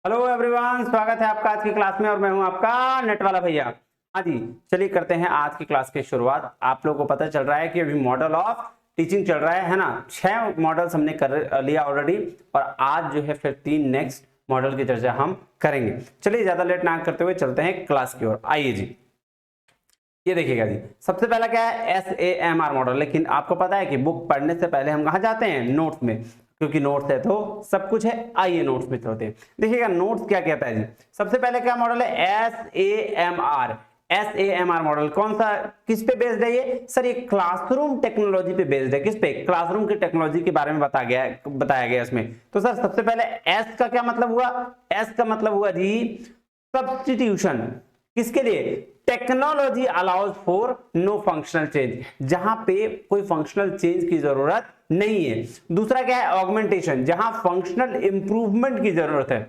Hello everyone, स्वागत है आपका आज की क्लास में और मैं हूं आपका नेट वाला भैया। हाँ जी, चलिए करते हैं आज की क्लास की शुरुआत। आप लोगों को पता चल रहा है कि अभी मॉडल ऑफ टीचिंग चल रहा है ना। 6 मॉडल्स हमने कर लिया ऑलरेडी और आज जो है फिर 3 नेक्स्ट मॉडल की चर्चा हम करेंगे। चलिए ज्यादा लेट ना करते हुए चलते हैं क्लास की ओर। आइए जी, ये देखिएगा जी, सबसे पहला क्या है SAMR मॉडल। लेकिन आपको पता है कि बुक पढ़ने से पहले हम कहाँ जाते हैं? नोट्स में, क्योंकि नोट्स है तो सब कुछ है। आइए नोट्स में चलते हैं। देखिएगा नोट्स क्या कहता है जी। सबसे पहले क्या मॉडल है? SAMR मॉडल कौन सा, किस पे बेस्ड है ये? सर ये क्लासरूम टेक्नोलॉजी पे बेस्ड है। किस पे? क्लासरूम की टेक्नोलॉजी के बारे में बताया गया इसमें। तो सर सबसे पहले एस का क्या मतलब हुआ? एस का मतलब हुआ जी सब्स्टिट्यूशन। किसके लिए? Technology allows for no functional change, जहां पे कोई फंक्शनल चेंज की जरूरत नहीं है। दूसरा क्या है? ऑगमेंटेशन, जहां फंक्शनल इंप्रूवमेंट की जरूरत है।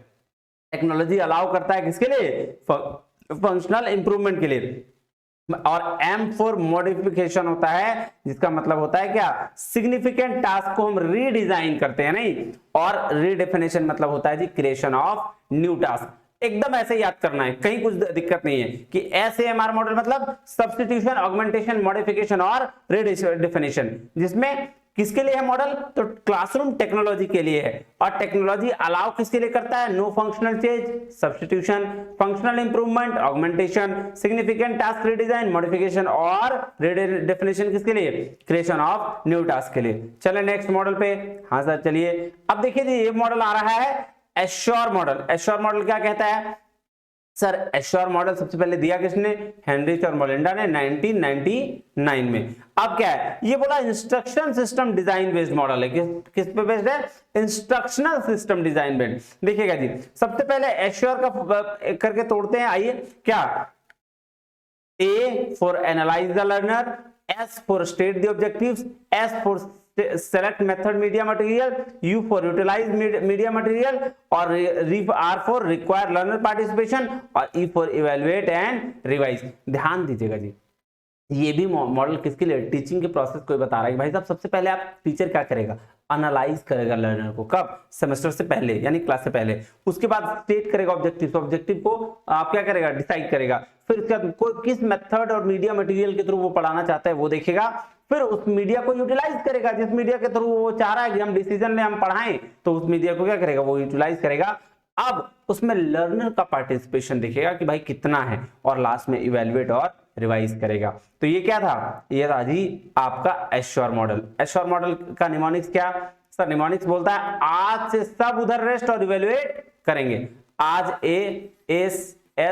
टेक्नोलॉजी अलाउ करता है किसके लिए? फंक्शनल इंप्रूवमेंट के लिए। और एम फॉर मॉडिफिकेशन होता है, जिसका मतलब होता है क्या? सिग्निफिकेंट टास्क को हम रीडिजाइन करते हैं नहीं। और रीडेफिनेशन मतलब होता है जी क्रिएशन ऑफ न्यू टास्क। एकदम ऐसे याद करना है, कहीं कुछ दिक्कत नहीं है कि SAMR मॉडल मतलब सब्स्टिट्यूशन, ऑगमेंटेशन, मॉडिफिकेशन और रीडेफिनेशन। जिसमें किसके लिए है मॉडल? तो क्लासरूम टेक्नोलॉजी के लिए है। और टेक्नोलॉजी अलाउ किसके लिए करता है? No functional change, substitution, functional improvement, augmentation, significant task redesign, modification और रीडेफिनेशन किसके लिए? क्रिएशन ऑफ न्यू टास्क के लिए। चले नेक्स्ट मॉडल पे। हाँ सर चलिए, अब देखिए जी ये मॉडल आ रहा है एश्योर मॉडल। एश्योर मॉडल क्या कहता है? सर एश्योर मॉडल सबसे पहले दिया किसने? हेनरिच और मोलिंडा ने 1999 में। अब क्या है? ये बोला instruction system design based model है। किस पे बेस्ड है? Instructional system design based. देखिएगा जी, सबसे पहले एश्योर का करके तोड़ते हैं। आइए, क्या? A for analyze the learner, S for state the objectives, S for select method media material, U for utilize media material और R for require learner participation और E for evaluate and revise। ध्यान दीजिएगा जी, ये भी model किसके लिए? Teaching के process को बता रहा है। भाई साहब सबसे पहले आप टीचर क्या करेगा? एनालाइज करेगा लर्नर को। कब? सेमेस्टर से पहले, यानी क्लास से पहले। उसके बाद स्टेट करेगा ऑब्जेक्टिव, ऑब्जेक्टिव को आप क्या करेगा? डिसाइड करेगा। फिर उसके बाद कोई किस मेथड और मीडिया मटेरियल के थ्रू वो पढ़ाना चाहता है वो देखेगा। फिर उस मीडिया को यूटिलाइज करेगा, जिस मीडिया के थ्रू वो चाह रहा है कि हम डिसीजन में हम पढ़ाएं, तो उस मीडिया को क्या करेगा? वो यूटिलाइज करेगा। अब उसमें लर्नर का पार्टिसिपेशन देखेगा कि भाई कितना है, और लास्ट में इवेल्युएट और रिवाइज करेगा। तो ये क्या था? ये था जी आपका एश्योर मॉडल। एश्योर मॉडल का निमोनिक्स क्या? सर निमोनिक्स बोलता है आज से सब उधर रेस्ट और इवेल्युएट करेंगे। आज ASSURE।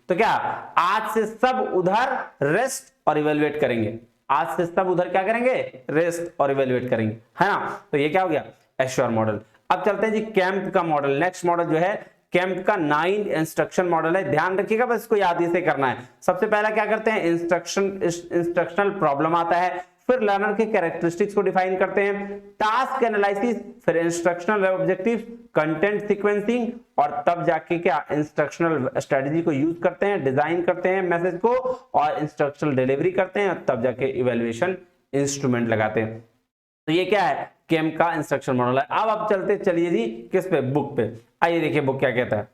तो क्या? आज से सब उधर रेस्ट और इवेल्युएट करेंगे। आज से सब उधर क्या करेंगे? रेस्ट और इवेल्युएट करेंगे, है ना। तो ये क्या हो गया? Assure model. अब चलते हैं जी कैंप का मॉडल। नेक्स्ट मॉडल जो है कैंप का 9 इंस्ट्रक्शन मॉडल है। ध्यान रखिएगा, बस इसको याद से करना है। सबसे पहला क्या करते हैं? इंस्ट्रक्शनल प्रॉब्लम आता है, फिर लर्नर के कैरेक्टरिस्टिक्स को डिफाइन करते हैं, टास्क एनालिसिस, फिर इंस्ट्रक्शनल ऑब्जेक्टिव्स, कंटेंट सीक्वेंसिंग, और तब जाके क्या इंस्ट्रक्शनल स्ट्रेटजी को यूज करते हैं, डिजाइन करते हैं मैसेज को, और इंस्ट्रक्शनल डिलीवरी करते हैं, और तब जाके इवैल्यूएशन इंस्ट्रूमेंट लगाते हैं। तो ये क्या है? केम का इंस्ट्रक्शन मॉडल है। अब चलते चलिए जी किस पे? बुक पे। आइए देखिए बुक क्या कहता है।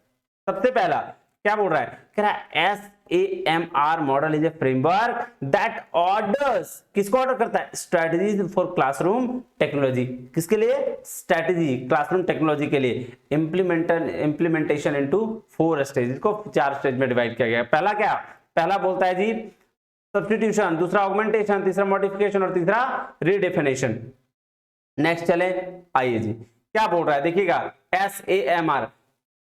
सबसे पहला क्या बोल रहा है? कह रहा है SAMR model is a framework that orders, किसको ऑर्डर करता है? Strategies for classroom technology. किसके लिए? स्ट्रेटजी क्लासरूम टेक्नोलॉजी के लिए। इंप्लीमेंटेशन इनटू 4 स्टेजेस को 4 स्टेज में डिवाइड किया गया। पहला क्या? पहला बोलता है जी सब्स्टिट्यूशन, दूसरा ऑगमेंटेशन, तीसरा मॉडिफिकेशन और तीसरा रीडेफिनेशन। नेक्स्ट चले, आइए जी क्या बोल रहा है देखिएगा। SAMR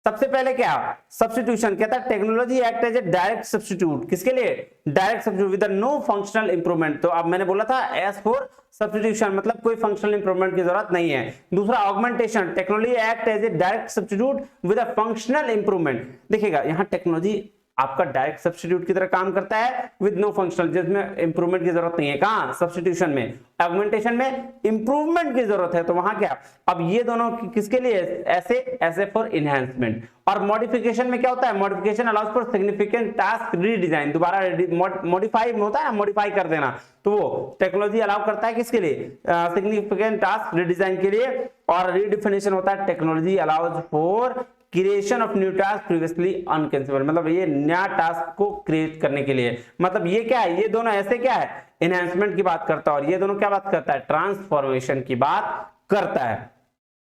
सबसे पहले क्या? सब्स्टिट्यूशन। कहता है technology act as a direct substitute. किसके लिए? Direct substitute with no functional improvement. तो अब मैंने बोला था S फॉर सब्स्टिट्यूशन, मतलब कोई फंक्शनल इंप्रूवमेंट की जरूरत नहीं है। दूसरा augmentation, technology act as a direct substitute with a functional improvement. देखिएगा यहाँ टेक्नोलॉजी आपका डायरेक्ट सब्स्टिट्यूट की तरह काम करता है विद नो फंक्शनल, जिसमें इंप्रूवमेंट की जरूरत नहीं है। कहां? सब्स्टिट्यूशन में। ऑगमेंटेशन में इंप्रूवमेंट की जरूरत है, तो वहां क्या? अब ये दोनों किसके लिए? ऐसे फॉर इनहैंसमेंट। और मॉडिफिकेशन में क्या होता है? Modification allows for significant task redesign, दोबारा मॉडिफाई होता है ना, मॉडिफाई कर देना, तो वो टेक्नोलॉजी अलाउ करता है किसके लिए? सिग्निफिकेंट टास्क रीडिजाइन के लिए। और रीडिफिनेशन होता है technology allows for creation of new task previously unconsidered, मतलब ये नया टास्क को क्रिएट करने के लिए। मतलब ये क्या है? ये दोनों ऐसे क्या है? एनहांसमेंट की बात करता है, और ये दोनों क्या बात करता है? ट्रांसफॉर्मेशन की बात करता है।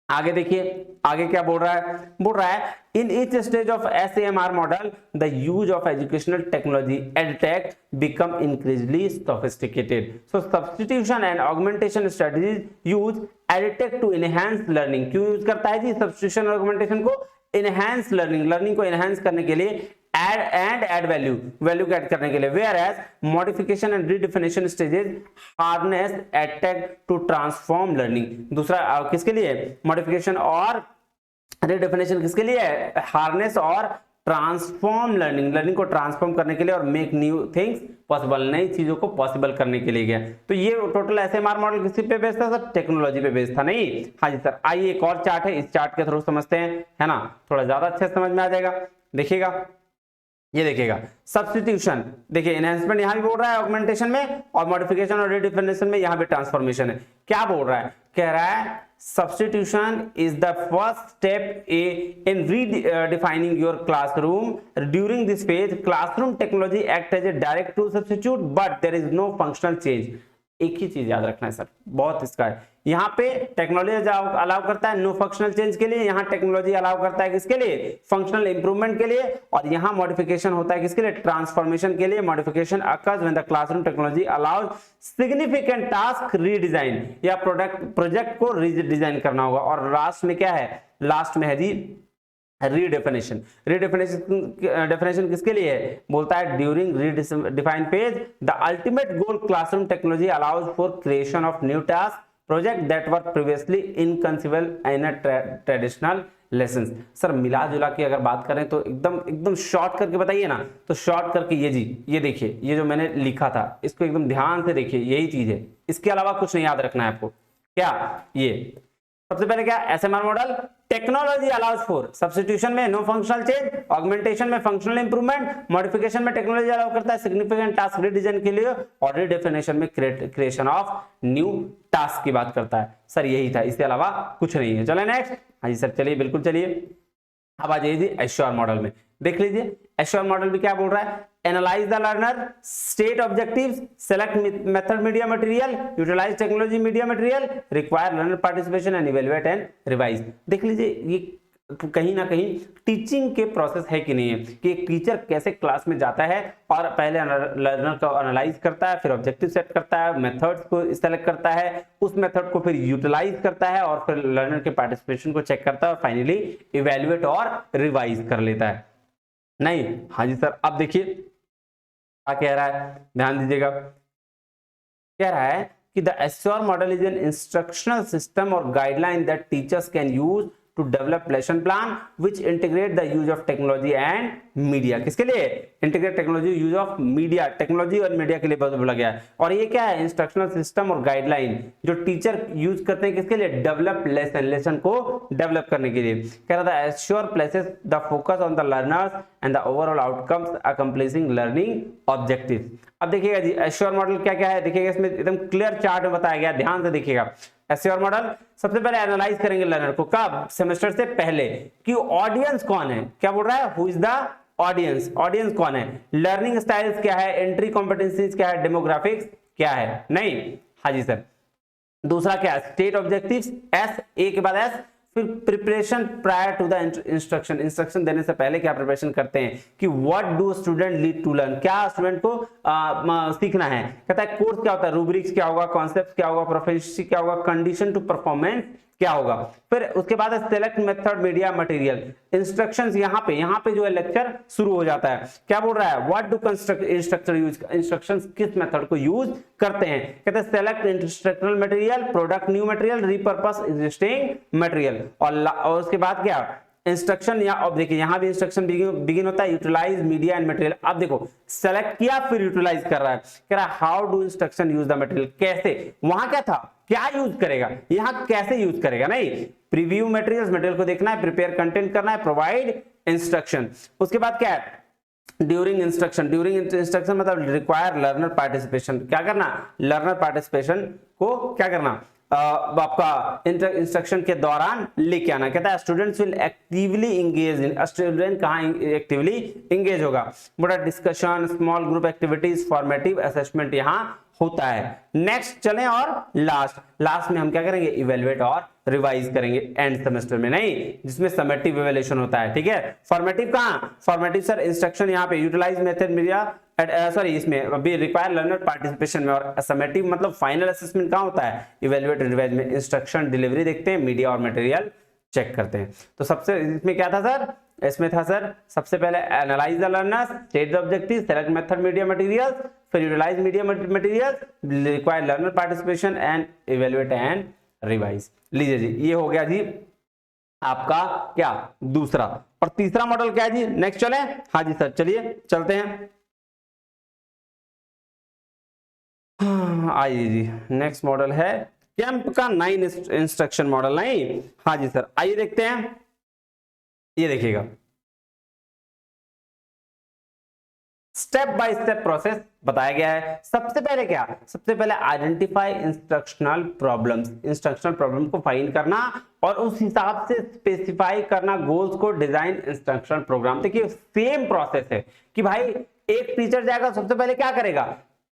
आगे देखिए, आगे क्या बोल रहा है? बोल रहा है in each stage of SAMR model the use of educational technology edtech become increasingly sophisticated. So substitution and augmentation strategies use edtech to enhance learning. क्यों यूज करता है जी सब्स्टिट्यूशन और ऑगमेंटेशन को? एनहांस लर्निंग को एनहांस करने के लिए, ऐड वैल्यू को ऐड करने के लिए। Whereas modification and redefinition stages harness edtech to transform learning. दूसरा किसके लिए? मॉडिफिकेशन और रीडिफिनेशन किसके लिए? हार्नेस और ट्रांसफॉर्म लर्निंग को ट्रांसफॉर्म करने के लिए और मेक न्यू थिंग्स पॉसिबल, नई चीजों को पॉसिबल करने के लिए गया। तो ये टोटल SMR मॉडल किसी पे बेस्ड था सर? टेक्नोलॉजी पे बेस्ड था। नहीं, हाँ जी सर। आइए एक और चार्ट है, इस चार्ट के थ्रू समझते हैं, है ना, थोड़ा ज्यादा अच्छे समझ में आ जाएगा। देखिएगा, ये देखिएगा सब्स्टिट्यूशन, देखिए एनहांसमेंट यहां भी बोल रहा है ऑगमेंटेशन में, और मॉडिफिकेशन और रीडिफिनेशन में यहां पे ट्रांसफॉर्मेशन है। क्या बोल रहा है? कह रहा है substitution is the first step in redefining your classroom. During this phase, classroom technology acts as a direct to substitute, but there is no functional change. एक ही चीज याद रखना है सर, बहुत इसका है। यहाँ पे टेक्नोलॉजी अलाउ करता है नो फंक्शनल चेंज के लिए, यहाँ टेक्नोलॉजी अलाउ करता है किसके लिए? फंक्शनल इंप्रूवमेंट के लिए। और यहाँ मॉडिफिकेशन होता है किसके लिए? ट्रांसफॉर्मेशन के लिए। Modification occurs when the classroom technology allows significant task redesign, या प्रोजेक्ट को रीडिजाइन करना होगा। और लास्ट में क्या है? लास्ट में है जी रीडेफिनेशन किसके लिए है? बोलता है during redefine phase the ultimate goal classroom technology allows for creation of new task project that were previously inconceivable in traditional lessons. Sir मिला जुला के अगर बात करें तो एकदम शॉर्ट करके बताइए ना, तो शॉर्ट करके ये जी, ये देखिए, ये जो मैंने लिखा था इसको एकदम ध्यान से देखिए, यही चीज है, इसके अलावा कुछ नहीं याद रखना है आपको। क्या? ये सबसे पहले क्या? SMR model technology allows for substitution में नो फंक्शनल चेंज, ऑगमेंटेशन में फंक्शनल इंप्रूवमेंट, मॉडिफिकेशन में टेक्नोलॉजी अलाउ करता है सिग्निफिकेंट टास्क रीडिजाइन के लिए, और रीडेफिनेशन में क्रिएशन ऑफ न्यू टास्क की बात करता है। सर यही था, इसके अलावा कुछ नहीं है। चले नेक्स्ट। हाँ जी सर, चलिए बिल्कुल चलिए। अब आ जाइए जी एश्योर मॉडल में, देख लीजिए एश्योर मॉडल भी क्या बोल रहा है? Analyse the learner, state objectives, select method media material, utilise technology media material, require learner participation and evaluate and revise. देख लीजिए ये कहीं ना कहीं टीचिंग के प्रोसेस है कि नहीं है, कि एक टीचर कैसे क्लास में जाता है और पहले लर्नर को एनालाइज करता है, फिर ऑब्जेक्टिव सेट करता है, मेथड्स को सेलेक्ट करता है, उस मेथड को फिर यूटिलाइज करता है, और फिर लर्नर के पार्टिसिपेशन को चेक करता है, और फाइनली इवैल्यूएट और रिवाइज कर लेता है। नहीं, हाँ जी सर। अब देखिए क्या कह रहा है, ध्यान दीजिएगा। कह रहा है कि the ASSURE model is an instructional system और guideline that teachers can use to develop lesson plan which integrate the use of technology and media। किसके लिए? integrate technology use of media, technology और मीडिया के लिए बोला गया है। और ये क्या है? इंस्ट्रक्शनल सिस्टम और गाइडलाइन जो टीचर यूज करते हैं किसके लिए? डेवलप लेसन को डेवलप करने के लिए। कह रहा था assure places the focus on the learners and the overall outcomes accomplishing learning objective. अब देखिएगा जी एश्योर मॉडल क्या क्या है, देखिएगा इसमें एकदम क्लियर चार्ट में बताया गया, ध्यान से देखिएगा। एश्योर मॉडल सबसे पहले एनालाइज करेंगे लर्नर को, कब? सेमेस्टर से पहले, कि ऑडियंस कौन है। क्या बोल रहा है? Who is the audience, audience कौन है, लर्निंग स्टाइल्स क्या है, एंट्री कॉम्पिटेंसीज क्या है, डेमोग्राफिक्स क्या है। नहीं, हाँ जी सर। दूसरा क्या है? स्टेट ऑब्जेक्टिव्स, एस, ए के बाद एस, फिर preparation prior to the instruction, instruction देने से पहले क्या प्रिपरेशन करते हैं, कि what do student lead to learn, क्या स्टूडेंट को सीखना है। कहता है कोर्स क्या होता है, रूब्रिक्स क्या होगा, कॉन्सेप्ट क्या होगा, प्रोफिशिएंसी क्या होगा, कंडीशन टू परफॉर्मेंस क्या होगा। फिर उसके बाद select method media material, instructions यहाँ पे जो है लेक्चर शुरू हो जाता है। क्या बोल रहा है? What do instructor use, instructions किस मेथड को यूज करते हैं। कहते हैं select instructional material, product new material, repurpose existing material. और उसके बाद क्या? इंस्ट्रक्शन, या अब देखिए यहां भी इंस्ट्रक्शन बिगिन होता है यूटिलाइज मीडिया एंड मटेरियल। अब देखो सेलेक्ट किया फिर यूटिलाइज कर रहा है, कह रहा है how do instruction use the material, कैसे, वहां क्या था क्या यूज करेगा, यहां कैसे यूज करेगा, नहीं प्रीव्यू मटेरियल्स, मटेरियल को देखना है, प्रिपेयर कंटेंट करना है, प्रोवाइड इंस्ट्रक्शन। उसके बाद क्या है ड्यूरिंग इंस्ट्रक्शन, ड्यूरिंग इंस्ट्रक्शन मतलब रिक्वायर लर्नर पार्टिसिपेशन, क्या करना लर्नर पार्टिसिपेशन को क्या करना आपका इंस्ट्रक्शन के दौरान लेके आना। कहता है students will actively engage in, student कहां एक्टिवली एंगेज होगा, बड़ा discussion, small group activities, formative assessment यहां होता है। नेक्स्ट चलें और लास्ट में हम क्या करेंगे इवेलुएट और रिवाइज करेंगे एंड सेमेस्टर में, नहीं जिसमें समेटिव इवैल्यूएशन होता है, ठीक है। फॉर्मेटिव कहां, फॉर्मेटिव सर इंस्ट्रक्शन यहाँ पे यूटिलाइज मेथड मीडिया सॉरी इसमें अभी रिक्वायर लर्नर पार्टिसिपेशन में, और समेटिव मतलब फाइनल असेसमेंट कहां होता है इवेलुएट रिवाइज में, इंस्ट्रक्शन डिलीवरी देखते हैं, मीडिया और मटेरियल चेक करते हैं। तो सबसे इसमें क्या था सर, इसमें था सर सबसे पहले analyse the learners, state the objective, select method media materials, फिर utilise media materials, require learner participation and evaluate and revise. लीजिए जी ये हो गया जी आपका क्या दूसरा, और तीसरा मॉडल क्या है जी, नेक्स्ट चले। हाँ जी सर चलिए चलते हैं, आइए जी नेक्स्ट मॉडल है कैंप का 9 इंस्ट्रक्शन मॉडल, नहीं हाँ जी सर आइए देखते हैं। ये देखिएगा स्टेप बाय स्टेप प्रोसेस बताया गया है। सबसे पहले क्या, सबसे पहले identify instructional problems, instructional problem को फाइंड करना और उस हिसाब से स्पेसिफाई करना गोल्स को, डिजाइन इंस्ट्रक्शनल प्रोग्राम। देखिए सेम प्रोसेस है कि भाई एक टीचर जाएगा सबसे पहले क्या करेगा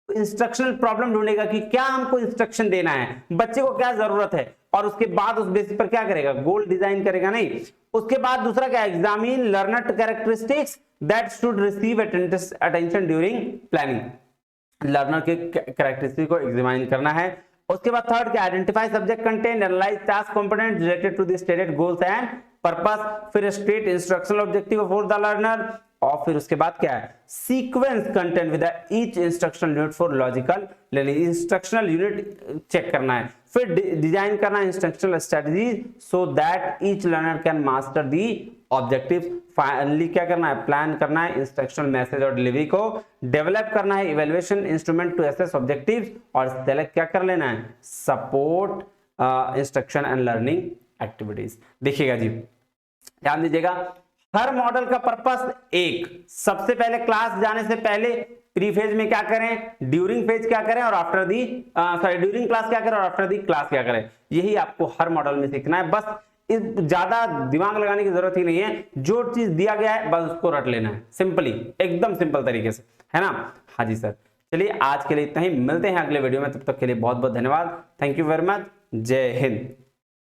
इंस्ट्रक्शनल प्रॉब्लम ढूंढेगा कि क्या हमको इंस्ट्रक्शन देना है, बच्चे को क्या जरूरत है, और उसके बाद उस बेसिस पर क्या करेगा गोल डिजाइन करेगा, नहीं उसके बाद दूसरा क्या examine learner characteristics that should receive attention during planning, learner के कैरेक्टरिस्टिक को एग्जामिन करना है। उसके बाद थर्ड क्या identify subject content, analyse task component related to the stated goals and purpose, फिर state instructional objective for the learner, और फिर उसके बाद क्या है sequence content with each instructional unit for logical learning, instructional unit check करना है, फिर डिजाइन करना है instructional strategy so that each learner can master the objective. Finally क्या करना है प्लान करना है इंस्ट्रक्शनल मैसेज और डिलीवरी को, डेवलप करना है evaluation instrument to assess objectives, और सेलेक्ट क्या कर लेना है support instruction and learning activities. देखिएगा जी ध्यान दीजिएगा हर मॉडल का पर्पस एक, सबसे पहले क्लास जाने से पहले प्री फेज में क्या करें, ड्यूरिंग फेज क्या करें, और आफ्टर दी ड्यूरिंग क्लास क्या करें और आफ्टर दी क्लास क्या करें, यही आपको हर मॉडल में सीखना है। बस ज्यादा दिमाग लगाने की जरूरत ही नहीं है, जो चीज दिया गया है बस उसको रट लेना है, सिंपली एकदम सिंपल तरीके से, है ना। हाँ जी सर चलिए आज के लिए इतना ही, मिलते हैं अगले वीडियो में, तब तक के लिए बहुत बहुत धन्यवाद, थैंक यू वेरी मच, जय हिंद।